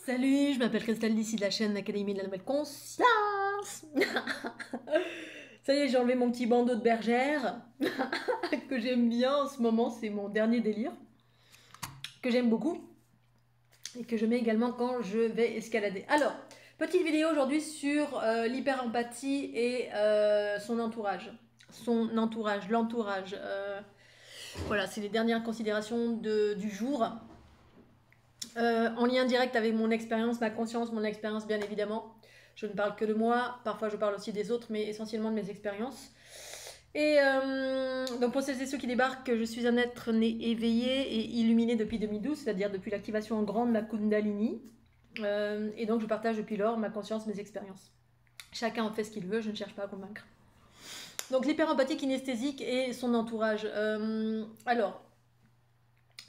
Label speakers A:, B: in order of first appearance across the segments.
A: Salut, je m'appelle Christelle d'ici de la chaîne Académie de la Nouvelle Conscience. Ça y est, j'ai enlevé mon petit bandeau de bergère que j'aime bien en ce moment, c'est mon dernier délire, que j'aime beaucoup et que je mets également quand je vais escalader. Alors, petite vidéo aujourd'hui sur l'hyper-empathie et son entourage. L'entourage. Voilà, c'est les dernières considérations du jour. En lien direct avec mon expérience, ma conscience, mon expérience bien évidemment. Je ne parle que de moi, parfois je parle aussi des autres, mais essentiellement de mes expériences. Et donc pour celles et ceux qui débarquent, je suis un être né éveillé et illuminé depuis 2012, c'est-à-dire depuis l'activation en grande de ma Kundalini. Et donc je partage depuis lors ma conscience, mes expériences. Chacun en fait ce qu'il veut, je ne cherche pas à convaincre. Donc l'hyper-empathie kinesthésique et son entourage. Alors,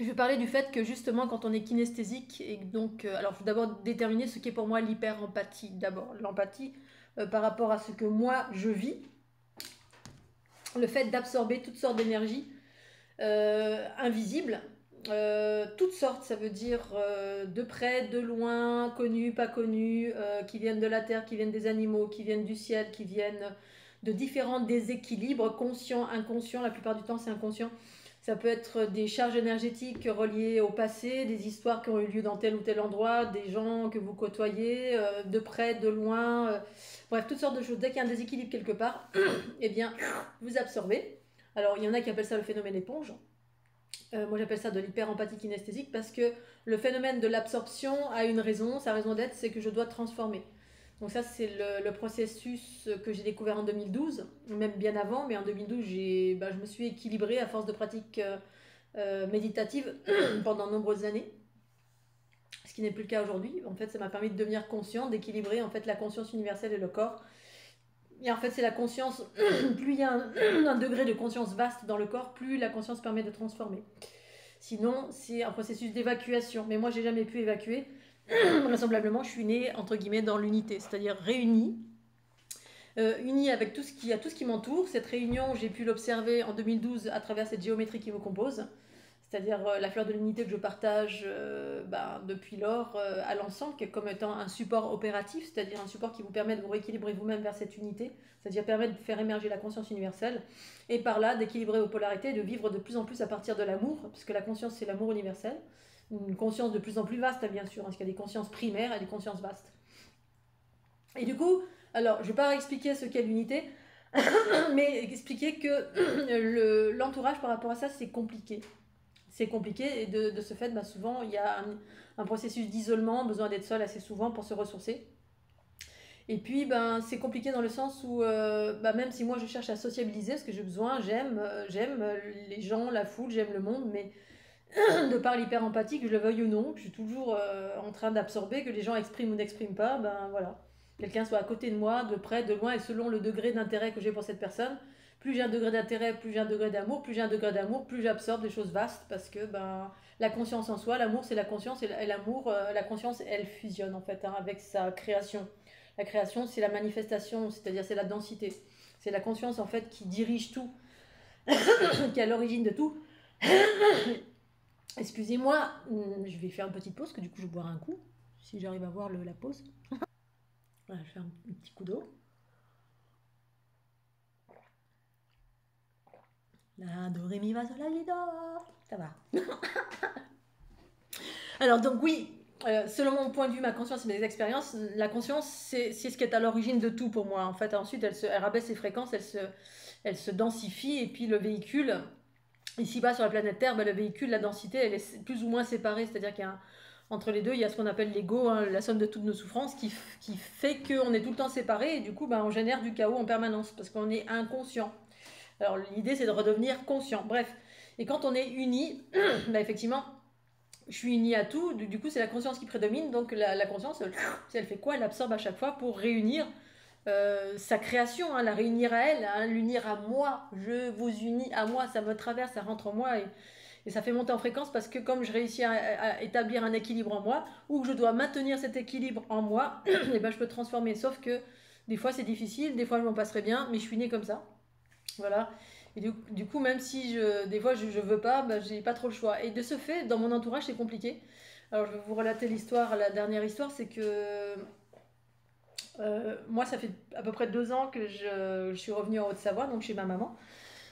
A: je vais parler du fait que justement quand on est kinesthésique, et donc, alors je vais d'abord déterminer ce qu'est pour moi l'hyper-empathie. D'abord, l'empathie par rapport à ce que moi je vis, le fait d'absorber toutes sortes d'énergies invisibles, toutes sortes, ça veut dire de près, de loin, connues, pas connues, qui viennent de la terre, qui viennent des animaux, qui viennent du ciel, qui viennent de différents déséquilibres, conscients, inconscients, la plupart du temps c'est inconscient. Ça peut être des charges énergétiques reliées au passé, des histoires qui ont eu lieu dans tel ou tel endroit, des gens que vous côtoyez, de près, de loin, bref, toutes sortes de choses. Dès qu'il y a un déséquilibre quelque part, eh bien, vous absorbez. Alors, il y en a qui appellent ça le phénomène éponge. Moi, j'appelle ça de l'hyper-empathie kinesthésique parce que le phénomène de l'absorption a une raison. Sa raison d'être, c'est que je dois transformer. Donc ça, c'est le processus que j'ai découvert en 2012, même bien avant, mais en 2012, je me suis équilibrée à force de pratiques méditatives pendant de nombreuses années, ce qui n'est plus le cas aujourd'hui. En fait, ça m'a permis de devenir conscient, d'équilibrer en fait la conscience universelle et le corps. Et en fait, c'est la conscience, plus il y a un degré de conscience vaste dans le corps, plus la conscience permet de transformer. Sinon, c'est un processus d'évacuation. Mais moi, j'ai jamais pu évacuer. Vraisemblablement, je suis née, entre guillemets, dans l'unité, c'est-à-dire réunie, unie avec tout ce qui m'entoure. Cette réunion, j'ai pu l'observer en 2012 à travers cette géométrie qui me compose, c'est-à-dire la fleur de l'unité que je partage depuis lors à l'ensemble, comme étant un support opératif, c'est-à-dire un support qui vous permet de vous rééquilibrer vous-même vers cette unité, c'est-à-dire permettre de faire émerger la conscience universelle, et par là d'équilibrer vos polarités et de vivre de plus en plus à partir de l'amour, puisque la conscience c'est l'amour universel, une conscience de plus en plus vaste bien sûr, parce qu'il y a des consciences primaires et des consciences vastes. Et du coup, alors je ne vais pas expliquer ce qu'est l'unité, mais expliquer que l'entourage par rapport à ça c'est compliqué. C'est compliqué et de ce fait, souvent, il y a un processus d'isolement, besoin d'être seul assez souvent pour se ressourcer. Et puis, c'est compliqué dans le sens où, même si moi je cherche à sociabiliser, parce que j'ai besoin, j'aime les gens, la foule, j'aime le monde, mais de par l'hyper-empathie, que je le veuille ou non, que je suis toujours en train d'absorber, que les gens expriment ou n'expriment pas, voilà. Quelqu'un soit à côté de moi, de près, de loin, et selon le degré d'intérêt que j'ai pour cette personne, plus j'ai un degré d'intérêt, plus j'ai un degré d'amour, plus j'ai un degré d'amour, plus j'absorbe des choses vastes, parce que la conscience en soi, l'amour c'est la conscience, et l'amour, la conscience, elle fusionne en fait avec sa création. La création c'est la manifestation, c'est-à-dire c'est la densité. C'est la conscience en fait qui dirige tout, qui est à l'origine de tout. Excusez-moi, je vais faire une petite pause, que du coup je vais boire un coup, si j'arrive à voir la pause. Voilà, je vais faire un petit coup d'eau. La do ré mi fa sol la si do, ça va. Alors donc oui, selon mon point de vue, ma conscience et mes expériences, la conscience c'est ce qui est à l'origine de tout pour moi. En fait, ensuite elle rabaisse ses fréquences, elle se densifie, et puis le véhicule, ici-bas sur la planète Terre, le véhicule, la densité, elle est plus ou moins séparée, c'est-à-dire qu'il y a entre les deux, il y a ce qu'on appelle l'ego, la somme de toutes nos souffrances, qui fait qu'on est tout le temps séparés, et du coup on génère du chaos en permanence, parce qu'on est inconscient. Alors l'idée c'est de redevenir conscient, bref. Et quand on est uni, effectivement, je suis unie à tout, du coup c'est la conscience qui prédomine, donc la conscience, elle fait quoi? Elle absorbe à chaque fois pour réunir sa création, la réunir à elle, l'unir à moi. Je vous unis à moi, ça me traverse, ça rentre en moi, et ça fait monter en fréquence, parce que comme je réussis à établir un équilibre en moi, ou que je dois maintenir cet équilibre en moi, et je peux transformer. Sauf que des fois c'est difficile, des fois je m'en passerai bien, mais je suis née comme ça. Voilà. Et du coup, même si des fois je veux pas, j'ai pas trop le choix. Et de ce fait, dans mon entourage, c'est compliqué. Alors, je vais vous relater l'histoire. La dernière histoire, c'est que moi, ça fait à peu près 2 ans que je suis revenue en Haute-Savoie, donc chez ma maman,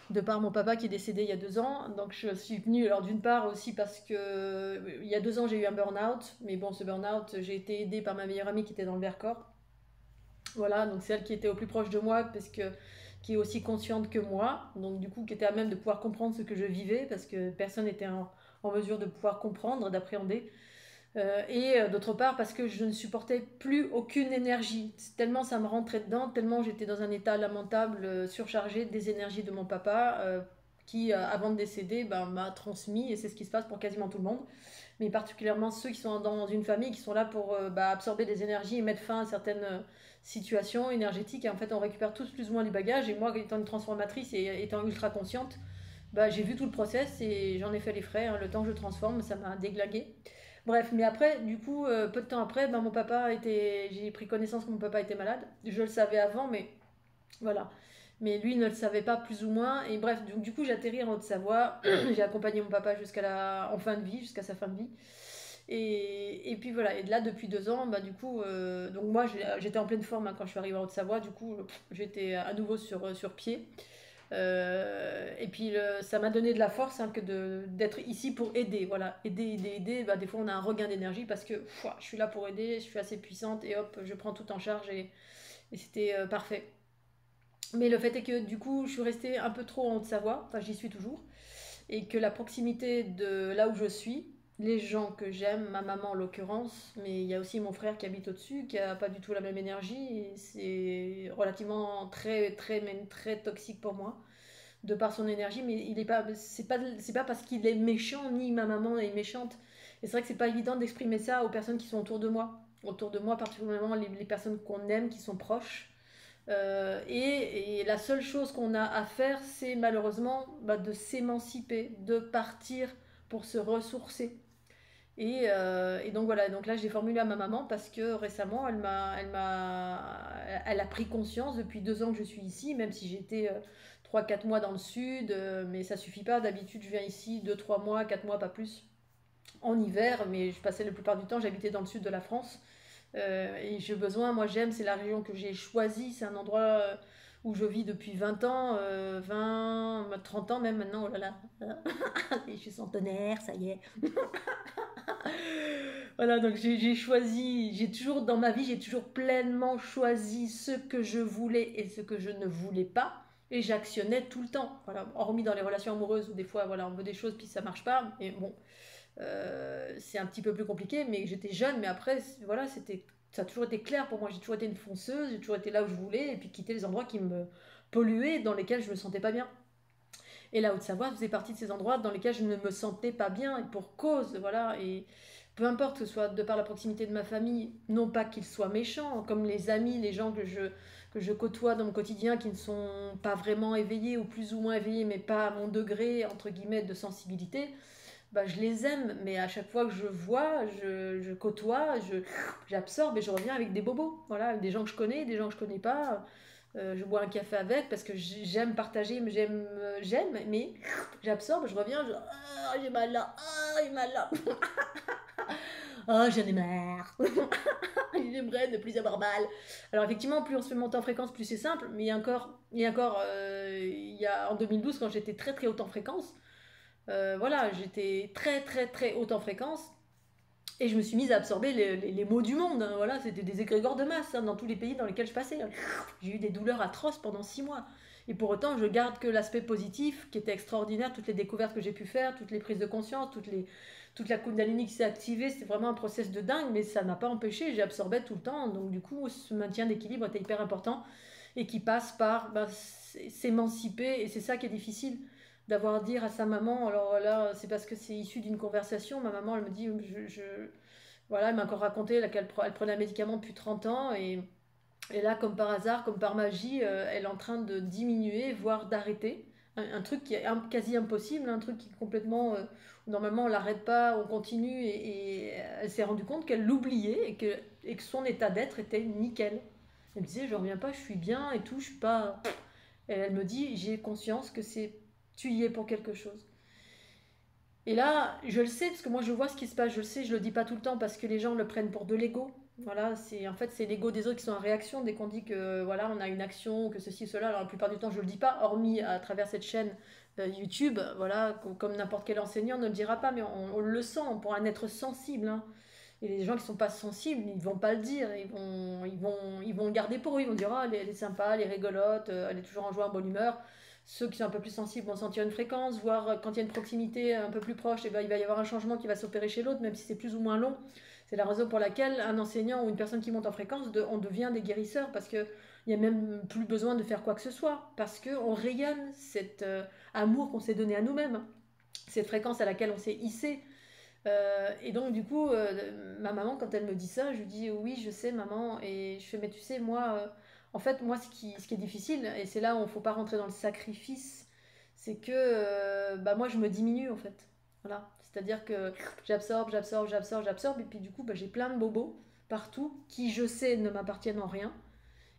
A: de par mon papa qui est décédé il y a 2 ans. Donc, je suis venue, alors d'une part aussi parce que il y a 2 ans, j'ai eu un burn-out. Mais bon, ce burn-out, j'ai été aidée par ma meilleure amie qui était dans le Vercors. Voilà, donc c'est elle qui était au plus proche de moi, parce que qui est aussi consciente que moi, donc du coup qui était à même de pouvoir comprendre ce que je vivais, parce que personne n'était en mesure de pouvoir comprendre, d'appréhender. D'autre part parce que je ne supportais plus aucune énergie, tellement ça me rentrait dedans, tellement j'étais dans un état lamentable, surchargé des énergies de mon papa, qui avant de décéder m'a transmis, et c'est ce qui se passe pour quasiment tout le monde, mais particulièrement ceux qui sont dans une famille, qui sont là pour absorber des énergies et mettre fin à certaines situations énergétiques. Et en fait, on récupère tous plus ou moins les bagages. Et moi, étant une transformatrice et étant ultra consciente, j'ai vu tout le process et j'en ai fait les frais, hein. Le temps que je transforme, ça m'a déglagué. Bref, mais après, du coup, peu de temps après, mon papa était. J'ai pris connaissance que mon papa était malade. Je le savais avant, mais voilà. Mais lui ne le savait pas plus ou moins. Et bref, donc, du coup, j'ai atterri en Haute-Savoie. J'ai accompagné mon papa en fin de vie, jusqu'à sa fin de vie. Et puis voilà, et là depuis 2 ans, du coup, donc moi j'étais en pleine forme, hein, quand je suis arrivée en Haute-Savoie, du coup j'étais à nouveau sur pied. Et puis ça m'a donné de la force, hein, d'être ici pour aider, voilà, aider. Des fois on a un regain d'énergie parce que je suis là pour aider, je suis assez puissante et hop, je prends tout en charge et c'était parfait. Mais le fait est que du coup je suis restée un peu trop en Haute-Savoie, enfin j'y suis toujours, et que la proximité de là où je suis, les gens que j'aime, ma maman en l'occurrence, mais il y a aussi mon frère qui habite au-dessus, qui a pas du tout la même énergie, et c'est relativement très, très, même très toxique pour moi, de par son énergie, mais il est pas, c'est pas parce qu'il est méchant, ni ma maman est méchante. Et c'est vrai que c'est pas évident d'exprimer ça aux personnes qui sont autour de moi. Autour de moi, particulièrement les personnes qu'on aime, qui sont proches. Et la seule chose qu'on a à faire, c'est malheureusement de s'émanciper, de partir pour se ressourcer. Et donc voilà, donc là j'ai formulé à ma maman parce que récemment elle a pris conscience depuis 2 ans que je suis ici, même si j'étais 3-4 mois dans le sud, mais ça suffit pas. D'habitude je viens ici 2-3 mois, 4 mois, pas plus, en hiver, mais je passais la plupart du temps, j'habitais dans le sud de la France. Et j'ai besoin, moi j'aime, c'est la région que j'ai choisie, c'est un endroit où je vis depuis 20 ans, 20, 30 ans même maintenant, oh là là, je suis centenaire, ça y est. Voilà, donc j'ai choisi, j'ai toujours, dans ma vie, j'ai toujours pleinement choisi ce que je voulais et ce que je ne voulais pas. Et j'actionnais tout le temps. Voilà, hormis dans les relations amoureuses où des fois, voilà, on veut des choses puis ça marche pas. Et bon, c'est un petit peu plus compliqué, mais j'étais jeune, mais après, voilà, ça a toujours été clair pour moi. J'ai toujours été une fonceuse, j'ai toujours été là où je voulais, et puis quitter les endroits qui me polluaient, dans lesquels je me sentais pas bien. Et la Haute-Savoie faisait partie de ces endroits dans lesquels je ne me sentais pas bien, et pour cause, voilà. Et peu importe que ce soit de par la proximité de ma famille, non pas qu'ils soient méchants, comme les amis, les gens que je côtoie dans mon quotidien, qui ne sont pas vraiment éveillés ou plus ou moins éveillés, mais pas à mon degré, entre guillemets, de sensibilité, je les aime, mais à chaque fois que je vois, je côtoie, j'absorbe et je reviens avec des bobos. Voilà, avec des gens que je connais, des gens que je connais pas. Je bois un café avec parce que j'aime partager, mais j'aime, mais j'absorbe, je reviens, ah, j'ai mal là, ah, j'ai mal là. Oh, j'en ai marre. J'aimerais ne plus avoir mal. Alors effectivement, plus on se fait monter en fréquence, plus c'est simple. Mais en 2012, quand j'étais très très haute en fréquence, voilà, j'étais très très très haute en fréquence. Et je me suis mise à absorber les maux du monde, hein. Voilà, c'était des égrégores de masse, hein, dans tous les pays dans lesquels je passais. J'ai eu des douleurs atroces pendant 6 mois. Et pour autant, je garde que l'aspect positif, qui était extraordinaire, toutes les découvertes que j'ai pu faire, toutes les prises de conscience, toute la Kundalini qui s'est activée. C'était vraiment un process de dingue, mais ça m'a pas empêché, j'absorbais tout le temps. Donc du coup, ce maintien d'équilibre était hyper important, et qui passe par s'émanciper. Et c'est ça qui est difficile, d'avoir à dire à sa maman. Alors là, c'est parce que c'est issu d'une conversation. Ma maman, elle me dit, voilà, elle m'a encore raconté là, elle prenait un médicament depuis 30 ans, et là, comme par hasard, comme par magie, elle est en train de diminuer, voire d'arrêter. Un truc qui est quasi impossible, un truc qui est complètement... normalement, on l'arrête pas, on continue, et elle s'est rendue compte qu'elle l'oubliait, et que son état d'être était nickel. Elle me disait, je reviens pas, je suis bien et tout, je suis pas... Et elle me dit, j'ai conscience que tu y es pour quelque chose. Et là, je le sais, parce que moi je vois ce qui se passe, je le sais, je le dis pas tout le temps parce que les gens le prennent pour de l'ego. Voilà, c'est en fait c'est l'ego des autres qui sont en réaction dès qu'on dit que voilà, on a une action, que ceci, cela. Alors la plupart du temps, je le dis pas, hormis à travers cette chaîne YouTube, voilà, comme n'importe quel enseignant ne le dira pas, mais on le sent, pour un être sensible, hein. Et les gens qui sont pas sensibles, ils vont pas le dire, ils vont le garder pour eux, ils vont dire ah, elle est sympa, elle est rigolote, elle est toujours en joie, en bonne humeur. Ceux qui sont un peu plus sensibles vont sentir une fréquence, voire quand il y a une proximité un peu plus proche, et ben, il va y avoir un changement qui va s'opérer chez l'autre, même si c'est plus ou moins long. C'est la raison pour laquelle un enseignant ou une personne qui monte en fréquence, on devient des guérisseurs, parce qu'il n'y a même plus besoin de faire quoi que ce soit, parce qu'on rayonne cet amour qu'on s'est donné à nous-mêmes, cette fréquence à laquelle on s'est hissé. Et donc du coup, ma maman, quand elle me dit ça, je lui dis oui, je sais maman, et je fais mais tu sais, moi, en fait, moi, ce qui est difficile, et c'est là où il ne faut pas rentrer dans le sacrifice, c'est que bah, moi, je me diminue en fait. Voilà. C'est-à-dire que j'absorbe, j'absorbe, j'absorbe, j'absorbe, et puis du coup, bah, j'ai plein de bobos partout qui, je sais, ne m'appartiennent en rien.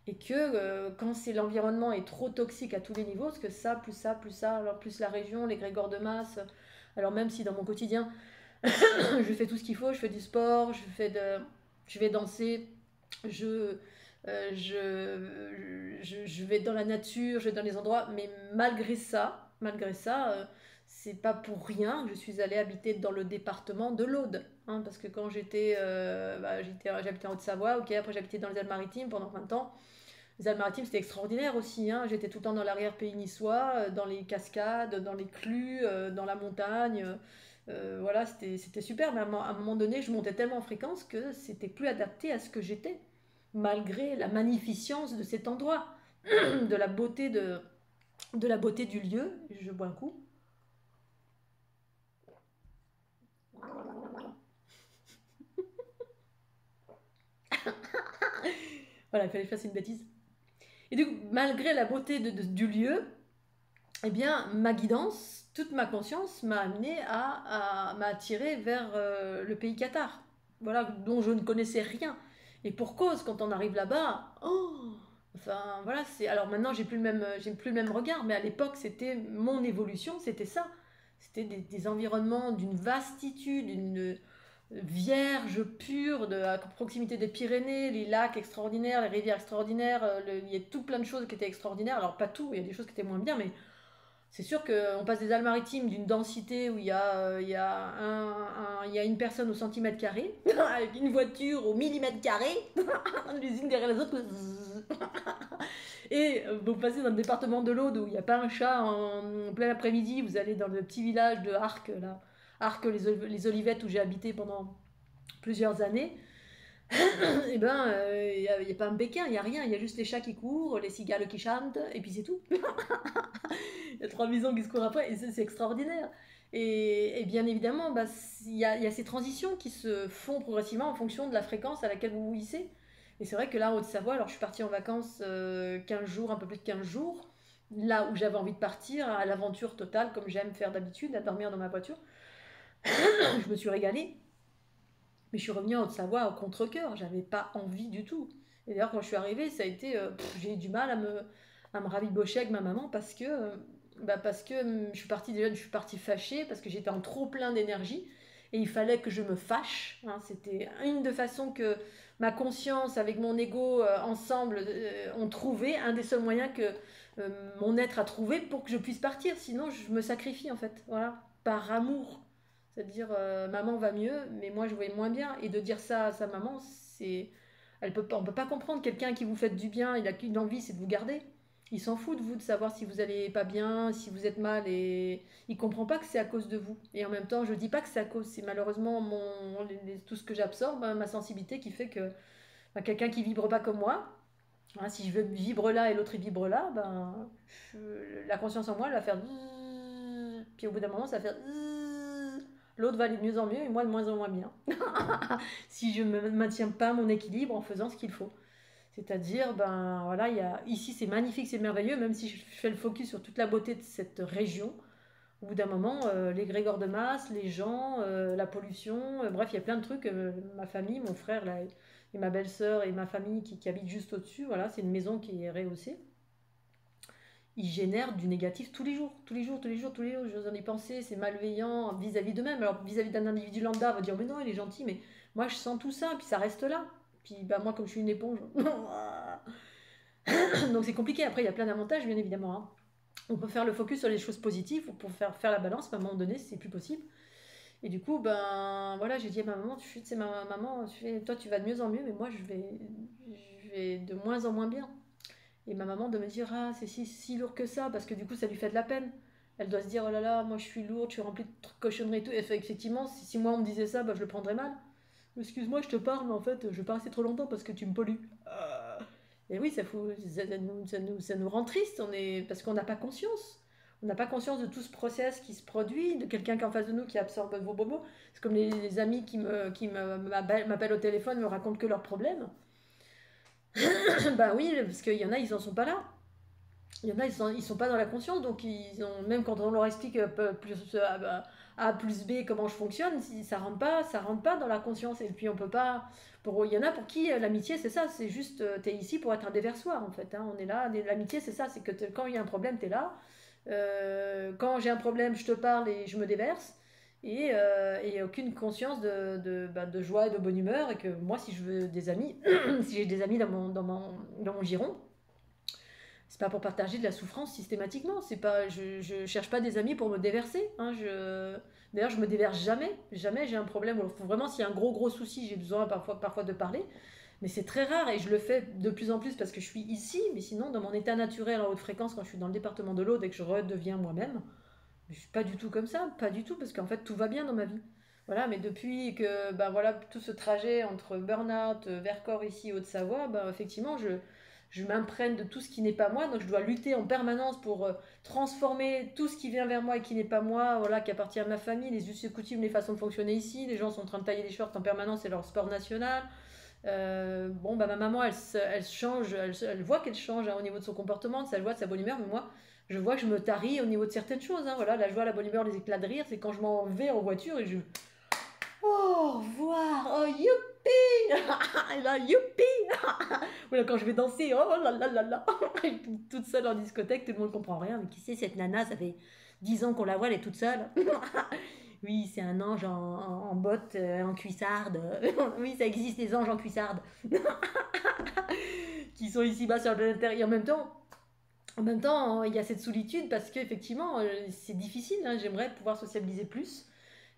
A: Et que quand c'est l'environnement est trop toxique à tous les niveaux, parce que ça, plus ça, plus ça, alors plus la région, les grégores de masse, alors même si dans mon quotidien, je fais tout ce qu'il faut, je fais du sport, je vais danser, je, je vais dans la nature, je vais dans les endroits, mais malgré ça, c'est pas pour rien que je suis allée habiter dans le département de l'Aude, hein, parce que quand j'habitais en Haute-Savoie, ok, après j'habitais dans les Alpes-Maritimes pendant 20 ans. Les Alpes-Maritimes, c'était extraordinaire aussi, hein. J'étais tout le temps dans l'arrière-pays niçois, dans les cascades, dans les clus, dans la montagne. Voilà, c'était super, mais à un moment donné, je montais tellement en fréquence que c'était plus adapté à ce que j'étais, malgré la magnificence de cet endroit, de la beauté de la beauté du lieu. Je bois un coup. Voilà, il fallait que je fasse une bêtise. Et du coup, malgré la beauté du lieu, eh bien, ma guidance, toute ma conscience m'a amené m'a attiré vers le pays Qatar, voilà, dont je ne connaissais rien. Et pour cause, quand on arrive là-bas, oh, enfin voilà, c'est. Alors maintenant, j'ai plus le même regard, mais à l'époque, c'était mon évolution, c'était ça. C'était des environnements d'une vastitude, d'une vierge pure, à proximité des Pyrénées, les lacs extraordinaires, les rivières extraordinaires. Il y a tout plein de choses qui étaient extraordinaires. Alors pas tout, il y a des choses qui étaient moins bien, mais c'est sûr qu'on passe des Alpes-Maritimes d'une densité où il y a une personne au centimètre carré, avec une voiture au millimètre carré, les unes derrière les autres. Et vous passez dans le département de l'Aude où il n'y a pas un chat en plein après-midi, vous allez dans le petit village de Arques, là, Arques les Olivettes où j'ai habité pendant plusieurs années. Et ben, il n'y a pas un béquin, il n'y a rien, il y a juste les chats qui courent, les cigales qui chantent, et puis c'est tout. Il y a trois maisons qui se courent après, et c'est extraordinaire. Et bien évidemment, bah, il y a ces transitions qui se font progressivement en fonction de la fréquence à laquelle vous vous hissez. Et c'est vrai que là, en Haute-Savoie, alors je suis partie en vacances 15 jours, un peu plus de 15 jours, là où j'avais envie de partir, à l'aventure totale, comme j'aime faire d'habitude, à dormir dans ma voiture. Je me suis régalée. Mais je suis revenue en Haute-Savoie au contre-cœur, j'avais pas envie du tout. Et d'ailleurs, quand je suis arrivée, ça a été. J'ai eu du mal à me rabibocher avec ma maman parce que je suis partie fâchée, parce que j'étais en trop plein d'énergie et il fallait que je me fâche, hein. C'était une de façon que ma conscience avec mon ego ensemble ont trouvé, un des seuls moyens que mon être a trouvé pour que je puisse partir. Sinon, je me sacrifie en fait, voilà, par amour. C'est-à-dire, maman va mieux, mais moi je vais moins bien. Et de dire ça à sa maman, on peut pas comprendre. Quelqu'un qui vous fait du bien, il a qu'une envie, c'est de vous garder. Il s'en fout de vous, de savoir si vous allez pas bien, si vous êtes mal, et il comprend pas que c'est à cause de vous. Et en même temps, je dis pas que c'est à cause, c'est malheureusement tout ce que j'absorbe, hein, ma sensibilité qui fait que bah, quelqu'un qui vibre pas comme moi, hein, si je veux vibre là et l'autre il vibre là, ben, la conscience en moi, elle va faire. Puis au bout d'un moment, ça va faire. L'autre va aller de mieux en mieux et moi de moins en moins bien. Si je ne maintiens pas mon équilibre en faisant ce qu'il faut. C'est-à-dire, ben voilà, ici c'est magnifique, c'est merveilleux, même si je fais le focus sur toute la beauté de cette région. Au bout d'un moment, les grégores de masse, les gens, la pollution, bref, il y a plein de trucs. Ma famille, mon frère là, et ma belle-sœur et ma famille qui habitent juste au-dessus, voilà, c'est une maison qui est rehaussée. ils génèrent du négatif tous les jours, tous les jours, tous les jours, tous les jours. J'en ai pensé, c'est malveillant vis-à-vis d'eux-mêmes. Alors vis-à-vis d'un individu lambda, on va dire mais non, il est gentil, mais moi je sens tout ça, puis ça reste là. Puis bah moi comme je suis une éponge, donc c'est compliqué. Après il y a plein d'avantages bien évidemment, hein. On peut faire le focus sur les choses positives pour faire la balance, mais à un moment donné c'est plus possible. Et du coup ben voilà, j'ai dit à ma maman, c'est ma maman, toi tu vas de mieux en mieux, mais moi je vais de moins en moins bien. Et ma maman de me dire, ah, c'est si lourd que ça, parce que du coup, ça lui fait de la peine. Elle doit se dire, oh là là, moi je suis lourde, je suis remplie de cochonneries et tout. Et effectivement, si moi on me disait ça, bah, je le prendrais mal. Excuse-moi, je te parle, mais en fait, je vais pas rester trop longtemps parce que tu me pollues. Et oui, ça nous rend triste, parce qu'on n'a pas conscience. On n'a pas conscience de tout ce process qui se produit, de quelqu'un qui est en face de nous qui absorbe vos bobos. C'est comme les amis m'appellent au téléphone, me racontent que leurs problèmes. Bah oui, parce qu'il y en a, ils en sont pas là. Il y en a, ils sont pas dans la conscience, donc même quand on leur explique A plus B comment je fonctionne, si ça rentre pas dans la conscience. Et puis on peut pas. Il y en a pour qui l'amitié c'est ça, c'est juste t'es ici pour être un déversoir en fait, hein. On est là, l'amitié c'est ça, c'est que quand il y a un problème t'es là. Quand j'ai un problème je te parle et je me déverse. Et aucune conscience de joie et de bonne humeur. Et que moi, si je veux des amis, si j'ai des amis dans mon giron, c'est pas pour partager de la souffrance systématiquement. C'est pas, je cherche pas des amis pour me déverser, hein. D'ailleurs, je me déverse jamais. Jamais j'ai un problème. Vraiment, s'il y a un gros souci, j'ai besoin parfois de parler. Mais c'est très rare et je le fais de plus en plus parce que je suis ici. Mais sinon, dans mon état naturel en haute fréquence, quand je suis dans le département de l'Aude et que je redeviens moi-même, je suis pas du tout comme ça. Pas du tout, parce qu'en fait, tout va bien dans ma vie. Voilà, mais depuis que ben voilà, tout ce trajet entre Burnout, Vercors ici, Haute-Savoie, ben, effectivement, je m'imprègne de tout ce qui n'est pas moi, donc je dois lutter en permanence pour transformer tout ce qui vient vers moi et qui n'est pas moi, voilà, qui appartient à ma famille, les us et coutumes, les façons de fonctionner ici. Les gens sont en train de tailler des shorts en permanence, c'est leur sport national. Bon, bah ma maman, elle change, elle voit qu'elle change, hein, au niveau de son comportement, elle voit de sa bonne humeur, mais moi, je vois que je me taris au niveau de certaines choses, hein. Voilà, la joie, la bonne humeur, les éclats de rire, c'est quand je m'en vais en voiture et oh, au revoir, oh youpi, et là, youpi, ou là quand je vais danser, oh là là là là, toute seule en discothèque, tout le monde comprend rien, mais qui c'est cette nana, ça fait 10 ans qu'on la voit, elle est toute seule. Oui, c'est un ange en botte, en cuissarde. Oui, ça existe, les anges en cuissarde. Qui sont ici-bas sur le terre. Et en même temps, il y a cette solitude parce qu'effectivement, c'est difficile, hein. J'aimerais pouvoir sociabiliser plus.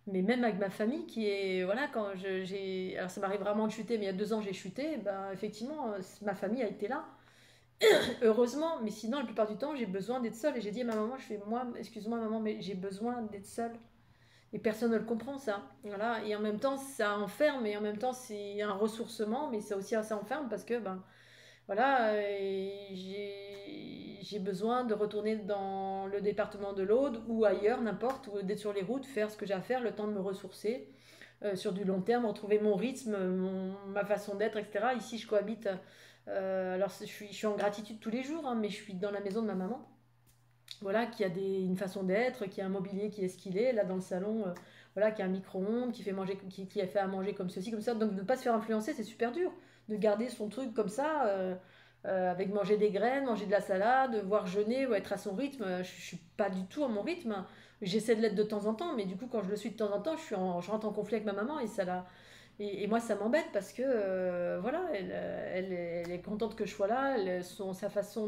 A: Mais même avec ma famille qui est. Voilà, quand j'ai. Alors ça m'arrive vraiment de chuter, mais il y a 2 ans j'ai chuté. Ben, effectivement, ma famille a été là. Heureusement, mais sinon, la plupart du temps, j'ai besoin d'être seule. Et j'ai dit à ma maman, moi, excuse-moi maman, mais j'ai besoin d'être seule. Et personne ne le comprend, ça. Voilà. Et en même temps, ça enferme, et en même temps, c'est un ressourcement, mais ça aussi, ça enferme parce que, ben, voilà, j'ai besoin de retourner dans le département de l'Aude ou ailleurs, n'importe, ou d'être sur les routes, faire ce que j'ai à faire, le temps de me ressourcer, sur du long terme, retrouver mon rythme, ma façon d'être, etc. Ici, je cohabite. Alors, je suis en gratitude tous les jours, hein, mais je suis dans la maison de ma maman. Voilà, qui a une façon d'être, qui a un mobilier qui est ce qu'il est, là dans le salon, voilà, qui a un micro-ondes, qui fait manger, qui a fait à manger comme ceci, comme ça. Donc de ne pas se faire influencer, c'est super dur. De garder son truc comme ça, avec manger des graines, manger de la salade, voire jeûner ou être à son rythme. Je suis pas du tout à mon rythme. J'essaie de l'être de temps en temps, mais du coup, quand je le suis de temps en temps, je rentre en conflit avec ma maman et ça la. Et moi, ça m'embête parce que, voilà, elle est contente que je sois là. Sa façon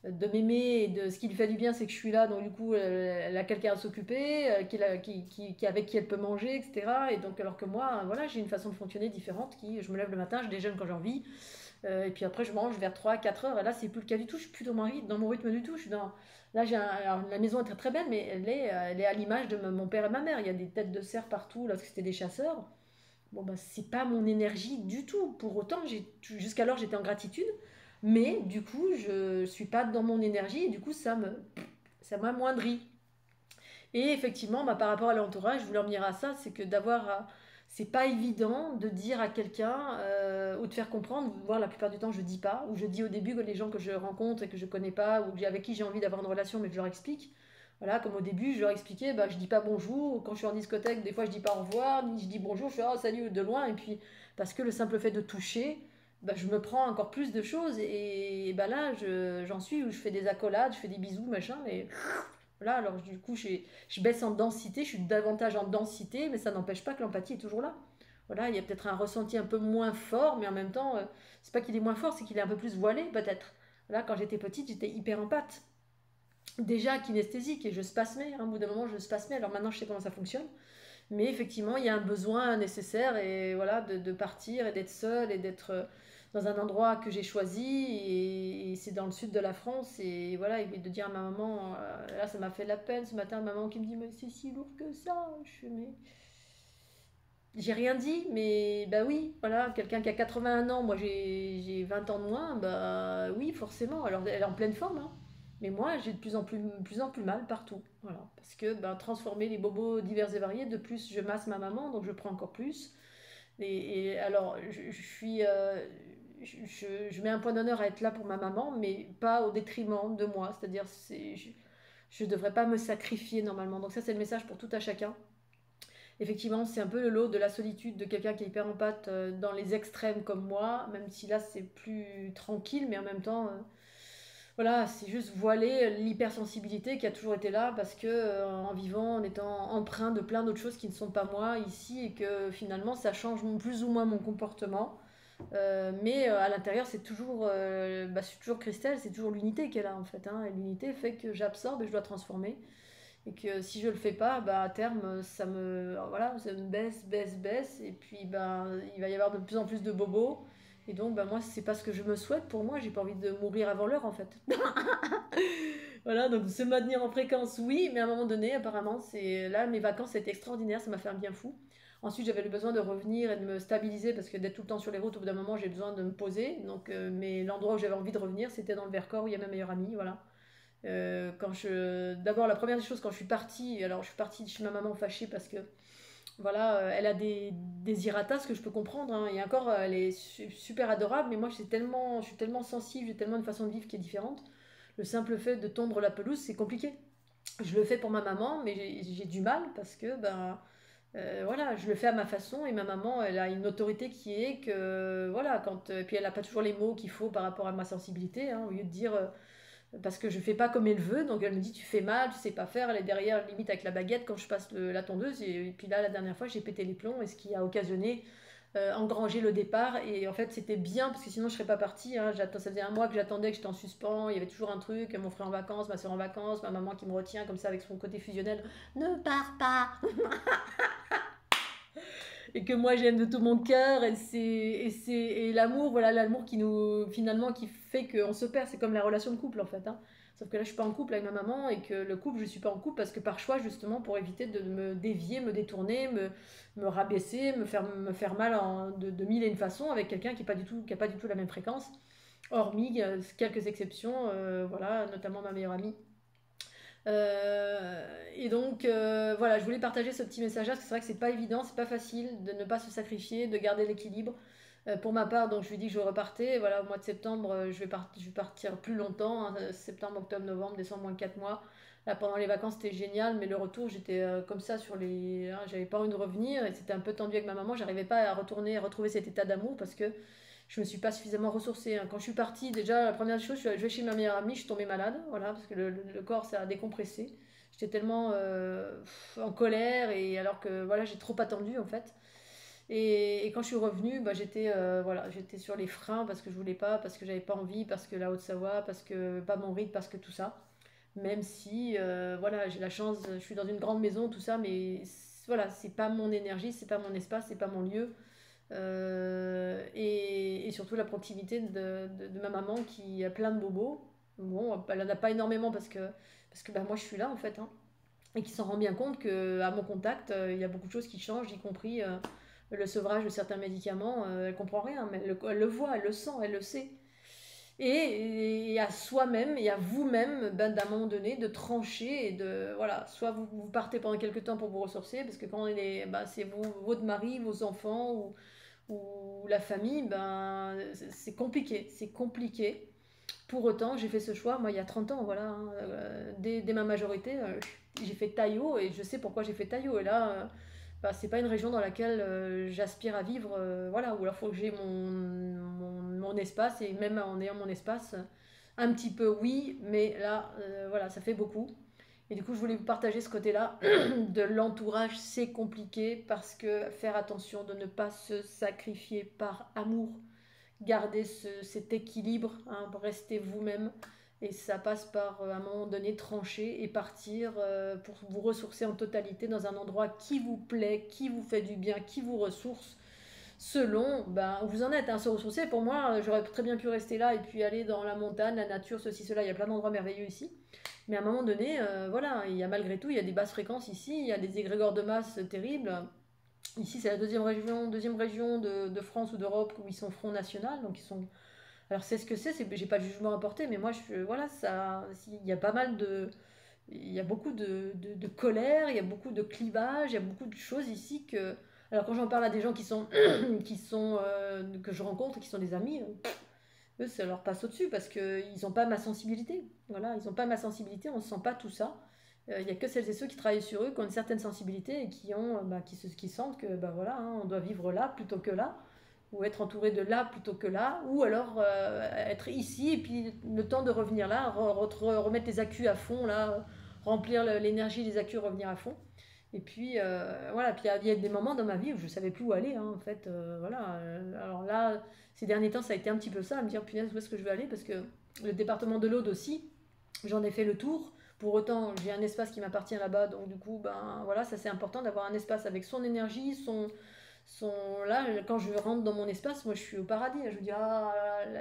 A: de m'aimer et de ce qui lui fait du bien, c'est que je suis là, donc du coup elle a quelqu'un à s'occuper, avec qui elle peut manger, etc. Et donc alors que moi, voilà, j'ai une façon de fonctionner différente, je me lève le matin, je déjeune quand j'ai envie, et puis après je mange vers 3 4 heures, et là c'est plus le cas du tout, je suis plus dans mon rythme du tout, là alors, la maison est très très belle, mais elle est à l'image de mon père et ma mère, il y a des têtes de cerf partout, là parce que c'était des chasseurs. Bon, bah, c'est pas mon énergie du tout. Pour autant, jusqu'alors, j'étais en gratitude. Mais du coup, je suis pas dans mon énergie et du coup, ça m'amoindrit. Et effectivement, bah, par rapport à l'entourage, je voulais en venir à ça, c'est que c'est pas évident de dire à quelqu'un ou de faire comprendre, voire la plupart du temps je dis pas, ou je dis au début que les gens que je rencontre et que je connais pas, ou avec qui j'ai envie d'avoir une relation mais que je leur explique. Voilà, comme au début, je leur expliquais, bah, je dis pas bonjour, quand je suis en discothèque, des fois je dis pas au revoir, ni je dis bonjour, je fais oh salut de loin, et puis parce que le simple fait de toucher, bah, je me prends encore plus de choses et bah là j'en suis où je fais des accolades, je fais des bisous machin, mais voilà, alors du coup je baisse en densité, je suis davantage en densité, mais ça n'empêche pas que l'empathie est toujours là. Voilà, il y a peut-être un ressenti un peu moins fort, mais en même temps, c'est pas qu'il est moins fort, c'est qu'il est un peu plus voilé peut-être. Là, quand j'étais petite, j'étais hyper empathe. Déjà kinesthésique et je spasmais, hein, au bout d'un moment je spasmais, alors maintenant je sais comment ça fonctionne. Mais effectivement, il y a un besoin nécessaire et voilà, de partir et d'être seule et d'être dans un endroit que j'ai choisi et c'est dans le sud de la France et voilà, et de dire à ma maman, là ça m'a fait de la peine ce matin, ma maman qui me dit mais c'est si lourd que ça, je fais mais j'ai rien dit, mais bah oui, voilà, quelqu'un qui a 81 ans, moi j'ai 20 ans de moins, bah oui, forcément. Alors elle est en pleine forme, hein. Mais moi j'ai de plus en plus mal partout. Voilà. Parce que bah, transformer les bobos divers et variés, de plus je masse ma maman, donc je prends encore plus. Et alors je suis. Je mets un point d'honneur à être là pour ma maman, mais pas au détriment de moi. C'est-à-dire, je ne devrais pas me sacrifier normalement. Donc ça, c'est le message pour tout à chacun. Effectivement, c'est un peu le lot de la solitude de quelqu'un qui est hyper empathe dans les extrêmes comme moi, même si là c'est plus tranquille, mais en même temps, voilà, c'est juste voiler l'hypersensibilité qui a toujours été là parce que en vivant, en étant empreint de plein d'autres choses qui ne sont pas moi ici et que finalement ça change plus ou moins mon comportement. Mais à l'intérieur, c'est toujours Christelle, c'est toujours l'unité qui est là en fait, hein. Et l'unité fait que j'absorbe et je dois transformer. Et que si je le fais pas, bah, à terme, ça me baisse. Et puis, bah, il va y avoir de plus en plus de bobos. Et donc, bah, moi, c'est pas ce que je me souhaite pour moi. J'ai pas envie de mourir avant l'heure, en fait. Voilà, donc se maintenir en fréquence, oui, mais à un moment donné, apparemment, c'est là, mes vacances, c'était extraordinaire, ça m'a fait un bien fou. Ensuite, j'avais le besoin de revenir et de me stabiliser parce que d'être tout le temps sur les routes, au bout d'un moment, j'ai besoin de me poser. Donc, mais l'endroit où j'avais envie de revenir, c'était dans le Vercors où il y a ma meilleure amie, voilà. D'abord, la première des choses, quand je suis partie, alors je suis partie de chez ma maman fâchée parce que voilà, elle a des iratas que je peux comprendre, hein. Et encore, elle est super adorable, mais moi je suis tellement sensible, j'ai tellement une façon de vivre qui est différente. Le simple fait de tondre la pelouse, c'est compliqué. Je le fais pour ma maman, mais j'ai du mal parce que ben voilà, je le fais à ma façon et ma maman, elle a une autorité qui est que voilà, et puis elle n'a pas toujours les mots qu'il faut par rapport à ma sensibilité, hein, au lieu de dire parce que je fais pas comme elle veut, donc elle me dit tu fais mal, tu sais pas faire, elle est derrière limite avec la baguette quand je passe la tondeuse et puis là la dernière fois j'ai pété les plombs et ce qui a occasionné engranger le départ et en fait c'était bien parce que sinon je serais pas partie, hein. Ça faisait un mois que j'attendais, que j'étais en suspens, il y avait toujours un truc, mon frère en vacances, ma soeur en vacances, ma maman qui me retient comme ça avec son côté fusionnel, ne pars pas et que moi j'aime de tout mon cœur et l'amour, voilà, l'amour qui nous finalement qui fait qu'on se perd, c'est comme la relation de couple en fait, hein. Sauf que là je suis pas en couple avec ma maman et que le couple je suis pas en couple parce que par choix justement pour éviter de me dévier, me détourner, me rabaisser, me faire mal de mille et une façons avec quelqu'un qui a pas du tout la même fréquence, hormis quelques exceptions, voilà, notamment ma meilleure amie. Et donc, voilà, je voulais partager ce petit message-là, parce que c'est vrai que c'est pas évident, c'est pas facile de ne pas se sacrifier, de garder l'équilibre. Pour ma part, donc je lui dis que je repartais. Voilà, au mois de septembre, je vais partir plus longtemps, hein, septembre, octobre, novembre, décembre, moins 4 mois. Là, pendant les vacances, c'était génial, mais le retour, j'étais comme ça hein, j'avais pas envie de revenir et c'était un peu tendu avec ma maman. J'arrivais pas à retourner, à retrouver cet état d'amour parce que je me suis pas suffisamment ressourcée, hein. Quand je suis partie, déjà, la première chose, je vais chez ma meilleure amie, je suis tombée malade, voilà, parce que le corps, ça a décompressé. J'étais tellement en colère, et alors que voilà, j'ai trop attendu, en fait. Et quand je suis revenue, bah, voilà, j'étais sur les freins parce que je voulais pas, parce que j'avais pas envie, parce que la Haute-Savoie, parce que pas mon rythme, parce que tout ça. Même si, voilà, j'ai la chance, je suis dans une grande maison, tout ça, mais voilà, c'est pas mon énergie, c'est pas mon espace, c'est pas mon lieu. Et surtout la proximité de ma maman qui a plein de bobos. Bon, elle en a pas énormément parce que bah, moi je suis là en fait, hein. Et qui s'en rend bien compte qu'à mon contact, il y a beaucoup de choses qui changent, y compris le sevrage de certains médicaments. Elle comprend rien, mais elle le voit, elle le sent, elle le sait. Et à soi-même et à vous-même, ben, d'un moment donné, de trancher et de voilà, soit vous partez pendant quelques temps pour vous ressourcer, parce que quand ben, c'est votre mari, vos enfants ou la famille, ben, c'est compliqué. C'est compliqué. Pour autant, j'ai fait ce choix, moi, il y a 30 ans, voilà, hein, dès ma majorité, j'ai fait Taillot et je sais pourquoi j'ai fait Taillot. Et là, bah, c'est pas une région dans laquelle j'aspire à vivre, voilà, ou alors il faut que j'ai mon espace, et même en ayant mon espace, un petit peu oui, mais là, voilà, ça fait beaucoup. Et du coup, je voulais vous partager ce côté-là de l'entourage, c'est compliqué parce que faire attention de ne pas se sacrifier par amour, garder cet équilibre, hein, rester vous-même. Et ça passe par, à un moment donné, trancher et partir pour vous ressourcer en totalité dans un endroit qui vous plaît, qui vous fait du bien, qui vous ressource, selon ben, où vous en êtes. Hein, se ressourcer, pour moi, j'aurais très bien pu rester là et puis aller dans la montagne, la nature, ceci, cela. Il y a plein d'endroits merveilleux ici. Mais à un moment donné, voilà, il y a malgré tout, il y a des basses fréquences ici, il y a des égrégores de masse terribles. Ici, c'est la deuxième région de France ou d'Europe où ils sont Front National, donc ils sont. Alors c'est ce que c'est, j'ai pas de jugement à porter, mais moi, voilà, ça, il y a pas mal il y a beaucoup de colère, il y a beaucoup de clivage, il y a beaucoup de choses ici que. Alors quand j'en parle à des gens qui sont, que je rencontre, qui sont des amis, eux, ça leur passe au-dessus parce qu'ils n'ont pas ma sensibilité. Voilà, ils n'ont pas ma sensibilité, on ne sent pas tout ça. Il n'y a que celles et ceux qui travaillent sur eux, qui ont une certaine sensibilité et qui, qui sentent que bah, voilà, hein, on doit vivre là plutôt que là, ou être entouré de là plutôt que là, ou alors être ici et puis le temps de revenir là, remettre les accus à fond, là, remplir l'énergie des accus, revenir à fond. Et puis voilà, puis il y a des moments dans ma vie où je ne savais plus où aller, hein, en fait. Voilà. Alors là, ces derniers temps, ça a été un petit peu ça, à me dire punaise, où est-ce que je vais aller, parce que le département de l'Aude aussi, j'en ai fait le tour. Pour autant, j'ai un espace qui m'appartient là-bas, donc du coup, ben voilà, ça c'est important d'avoir un espace avec son énergie, là, quand je rentre dans mon espace, moi je suis au paradis. Je me dis, ah,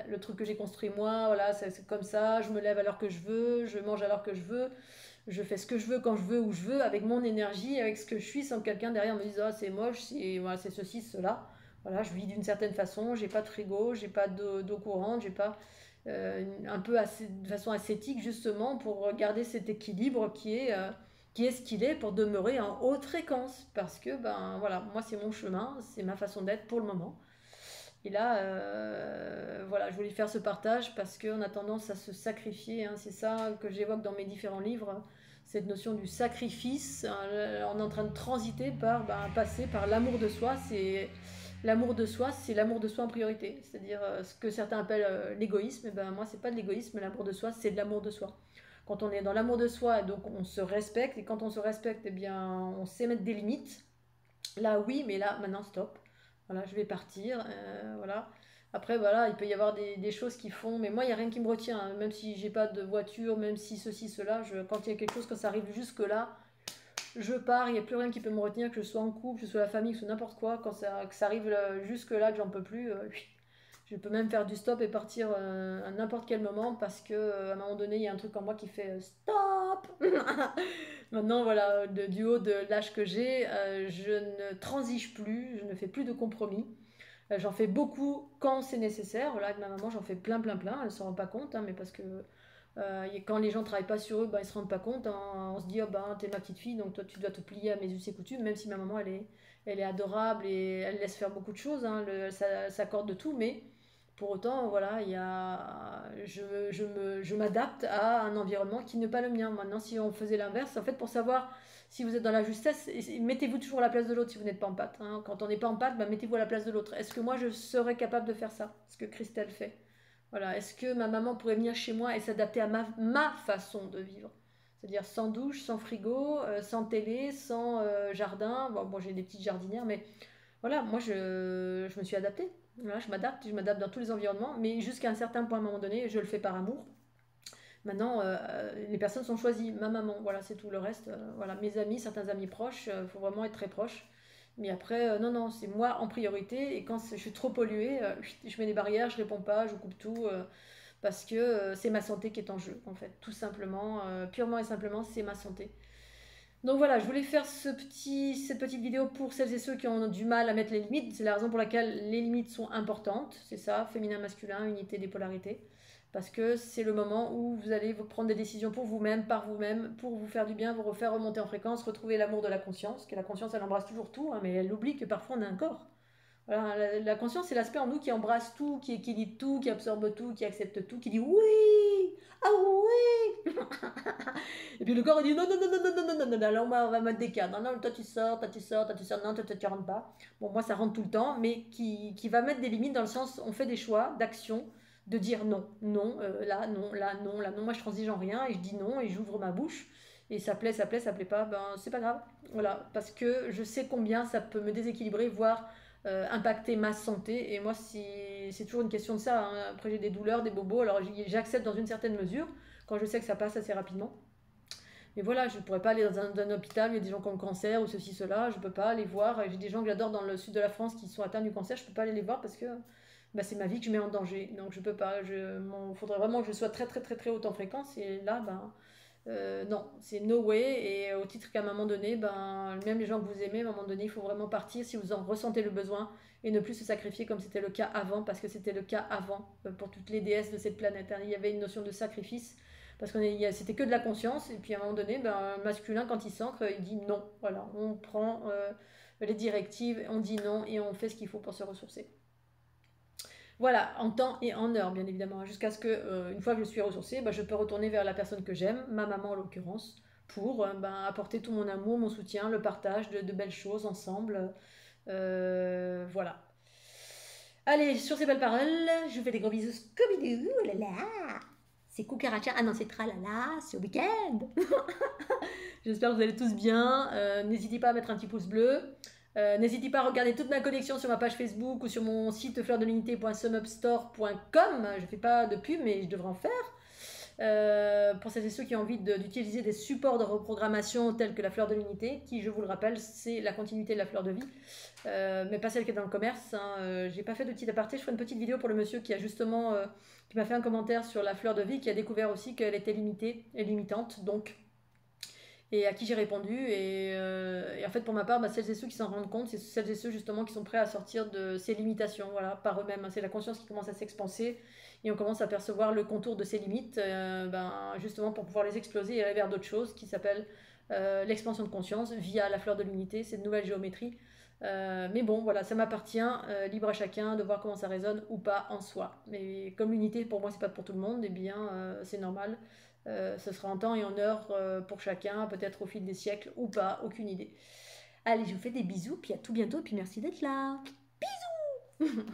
A: le truc que j'ai construit moi, voilà, c'est comme ça, je me lève à l'heure que je veux, je mange à l'heure que je veux, je fais ce que je veux quand je veux, où je veux, avec mon énergie, avec ce que je suis, sans que quelqu'un derrière me dise, ah, c'est moche, voilà, c'est ceci, cela. Voilà, je vis d'une certaine façon, j'ai pas de frigo, j'ai pas d'eau courante, j'ai pas. Un peu de façon ascétique justement pour garder cet équilibre qui est ce qu'il est pour demeurer en haute fréquence parce que ben voilà, moi c'est mon chemin, c'est ma façon d'être pour le moment. Et là, voilà, je voulais faire ce partage parce qu'on a tendance à se sacrifier, hein, c'est ça que j'évoque dans mes différents livres, cette notion du sacrifice. On est en train de transiter par, passer par l'amour de soi. L'amour de soi, c'est l'amour de soi en priorité. C'est-à-dire ce que certains appellent l'égoïsme. Et ben, moi, c'est pas de l'égoïsme, l'amour de soi, c'est de l'amour de soi. Quand on est dans l'amour de soi, donc on se respecte. Et quand on se respecte, eh bien, on sait mettre des limites. Là, oui, mais là, maintenant, stop. Voilà, je vais partir. Voilà. Après, voilà, il peut y avoir des choses qui font. Mais moi, il n'y a rien qui me retient. Hein. Même si j'ai pas de voiture, même si ceci, cela, quand il y a quelque chose, quand ça arrive jusque-là, je pars, il n'y a plus rien qui peut me retenir, que je sois en couple, que ce soit la famille, que ce soit n'importe quoi, que ça arrive jusque là, que j'en peux plus, je peux même faire du stop et partir à n'importe quel moment parce que à un moment donné, il y a un truc en moi qui fait stop. Maintenant, voilà, du haut de l'âge que j'ai, je ne transige plus, je ne fais plus de compromis. J'en fais beaucoup quand c'est nécessaire. Voilà, avec ma maman, j'en fais plein, plein, plein. Elle ne s'en rend pas compte, hein, mais parce que quand les gens ne travaillent pas sur eux, ils ne se rendent pas compte. Hein. On se dit, oh, t'es ma petite fille, donc toi, tu dois te plier à mes us et coutumes, même si ma maman, elle est adorable et elle laisse faire beaucoup de choses. Hein. Ça s'accorde de tout, mais pour autant, voilà, je m'adapte à un environnement qui n'est pas le mien. Maintenant, si on faisait l'inverse, en fait, pour savoir si vous êtes dans la justesse, mettez-vous toujours à la place de l'autre si vous n'êtes pas en pâte. Hein. Quand on n'est pas en pâte, mettez-vous à la place de l'autre. Est-ce que moi, je serais capable de faire ça? Ce que Christelle fait. Voilà. Est-ce que ma maman pourrait venir chez moi et s'adapter à ma façon de vivre? C'est-à-dire sans douche, sans frigo, sans télé, sans jardin. Bon, j'ai des petites jardinières, mais voilà, moi je me suis adaptée. Voilà, je m'adapte dans tous les environnements, mais jusqu'à un certain point, à un moment donné, je le fais par amour. Maintenant, les personnes sont choisies. Ma maman, voilà, c'est tout. Le reste, voilà, mes amis, certains amis proches, il faut vraiment être très proche. Mais après, non, non, c'est moi en priorité. Et quand je suis trop polluée, je mets des barrières, je réponds pas, je coupe tout. Parce que c'est ma santé qui est en jeu, en fait. Tout simplement, purement et simplement, c'est ma santé. Donc voilà, je voulais faire cette petite vidéo pour celles et ceux qui ont du mal à mettre les limites. C'est la raison pour laquelle les limites sont importantes. C'est ça, féminin, masculin, unité des polarités. Parce que c'est le moment où vous allez vous prendre des décisions pour vous-même, par vous-même, pour vous faire du bien, vous refaire remonter en fréquence, retrouver l'amour de la conscience. Que la conscience, elle embrasse toujours tout, hein, mais elle oublie que parfois on a un corps. Voilà, la conscience, c'est l'aspect en nous qui embrasse tout, qui équilibre tout, qui absorbe tout, qui accepte tout, qui dit oui, Ah oui. Et puis le corps il dit non, non, non, non, non, non, non, non, non, là on va mettre des cadres. Non, non, toi tu sors, toi tu sors, toi tu sors, non, toi tu rentres pas. Bon, moi ça rentre tout le temps, mais qui va mettre des limites dans le sens, on fait des choix d'action, de dire non, non, là, non, là, non, là, non. Moi je transige en rien et je dis non et j'ouvre ma bouche. Et ça plaît, ça plaît, ça plaît pas, ben c'est pas grave. Voilà, parce que je sais combien ça peut me déséquilibrer, voire impacter ma santé. Et moi, c'est toujours une question de ça, hein. Après, j'ai des douleurs, des bobos, alors j'accepte dans une certaine mesure, quand je sais que ça passe assez rapidement. Mais voilà, je ne pourrais pas aller dans un hôpital où il y a des gens qui ont le cancer ou ceci, cela, je ne peux pas aller voir. J'ai des gens que j'adore dans le sud de la France qui sont atteints du cancer, je ne peux pas aller les voir parce que bah, c'est ma vie que je mets en danger. Donc je peux pas, il faudrait vraiment que je sois très très très très haute en fréquence. Et là, ben, non, c'est no way. Et au titre qu'à un moment donné, ben, même les gens que vous aimez, à un moment donné, il faut vraiment partir si vous en ressentez le besoin et ne plus se sacrifier comme c'était le cas avant, parce que c'était le cas avant pour toutes les déesses de cette planète, hein. Il y avait une notion de sacrifice, parce que c'était que de la conscience, et puis à un moment donné, ben, un masculin, quand il s'ancre, il dit non. Voilà, on prend les directives, on dit non, et on fait ce qu'il faut pour se ressourcer. Voilà, en temps et en heure, bien évidemment, jusqu'à ce que, une fois que je suis ressourcée, bah, je peux retourner vers la personne que j'aime, ma maman en l'occurrence, pour bah, apporter tout mon amour, mon soutien, le partage de belles choses ensemble. Voilà. Allez, sur ces belles paroles, je vous fais des gros bisous. Scooby-Doo, oh là là. C'est Cucaracha. Ah non, c'est Tralala, c'est au week-end. J'espère que vous allez tous bien. N'hésitez pas à mettre un petit pouce bleu. N'hésitez pas à regarder toute ma collection sur ma page Facebook ou sur mon site fleurdelunité.sumupstore.com. Je ne fais pas de pub, mais je devrais en faire. Pour celles et ceux qui ont envie d'utiliser des supports de reprogrammation tels que la fleur de l'unité, qui, je vous le rappelle, c'est la continuité de la fleur de vie, mais pas celle qui est dans le commerce, hein. J'ai pas fait de petit aparté, je ferai une petite vidéo pour le monsieur qui a justement qui m'a fait un commentaire sur la fleur de vie, qui a découvert aussi qu'elle était limitée et limitante, donc, et à qui j'ai répondu. Et en fait, pour ma part, bah, celles et ceux qui s'en rendent compte, c'est celles et ceux justement qui sont prêts à sortir de ces limitations, voilà, par eux-mêmes, hein. C'est la conscience qui commence à s'expanser et on commence à percevoir le contour de ses limites, ben, justement pour pouvoir les exploser et aller vers d'autres choses qui s'appellent l'expansion de conscience via la fleur de l'unité, cette nouvelle géométrie. Mais bon, voilà, ça m'appartient, libre à chacun de voir comment ça résonne ou pas en soi. Mais comme l'unité, pour moi, c'est pas pour tout le monde, et eh bien, c'est normal. Ce sera en temps et en heure pour chacun, peut-être au fil des siècles ou pas, aucune idée. Allez, je vous fais des bisous, puis à tout bientôt, puis merci d'être là. Bisous.